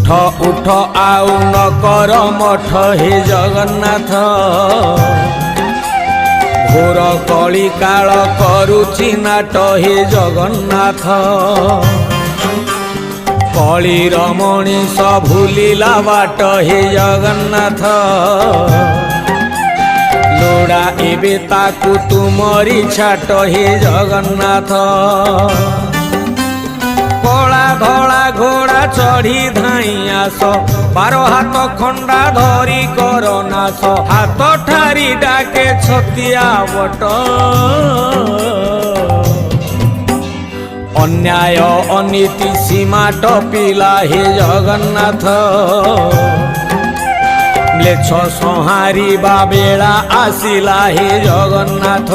उठ उठ आउ न कर मठ हे जगन्नाथ घोर कली काल करुछि नाट हे जगन्नाथ कलीर मनीष भूलिला बाट हे जगन्नाथ लोड़ा एबे ताकू तुमरी छाट हे जगन्नाथ कला धला घोड़ा चढ़ी धाई आस 12 हाथ खंडा धरी कर नाश हाथ ठारी डाके छतिया बट अन्याय अनीति सीमा टपिला हे जगन्नाथ म्लेच्छ संहारिबा बेला आसिला हे जगन्नाथ